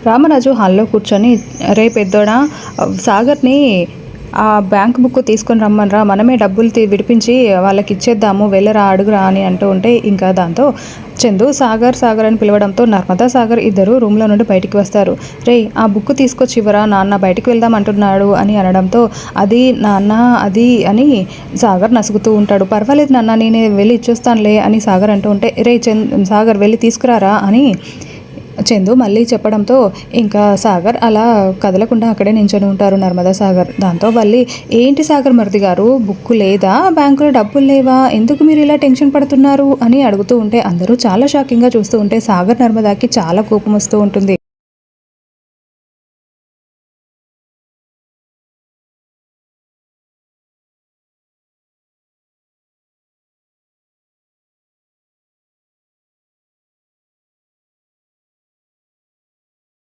రామరాజు హాల్లో కూర్చొని రే పెద్దోడా సాగర్ని ఆ బ్యాంక్ బుక్ తీసుకొని రమ్మనరా, మనమే డబ్బులు విడిపించి వాళ్ళకి ఇచ్చేద్దాము, వెళ్ళరా అడుగురా అని అంటూ ఉంటే ఇంకా దాంతో చందు సాగర్ సాగర్ అని పిలవడంతో నర్మదా సాగర్ ఇద్దరు రూమ్లో నుండి బయటికి వస్తారు. రే ఆ బుక్ తీసుకొచ్చి ఇవ్వరా, నాన్న బయటికి వెళ్దాం అంటున్నాడు అని అనడంతో అది నాన్న అది అని సాగర్ నసుగుతూ ఉంటాడు. పర్వాలేదు నాన్న, నేనే వెళ్ళి ఇచ్చేస్తానులే అని సాగర్ అంటూ ఉంటే రే సాగర్ వెళ్ళి తీసుకురారా అని చందు మళ్ళీ చెప్పడంతో ఇంకా సాగర్ అలా కదలకుండా అక్కడే నించొని ఉంటారు నర్మదా సాగర్. దాంతో మళ్ళీ ఏంటి సాగర్ మరిది గారు, బుక్కు లేదా, బ్యాంకులో డబ్బులు లేవా, ఎందుకు మీరు ఇలా టెన్షన్ పడుతున్నారు అని అడుగుతూ ఉంటే అందరూ చాలా షాకింగ్గా చూస్తూ ఉంటే సాగర్ నర్మదాకి చాలా కోపం వస్తూ ఉంటుంది.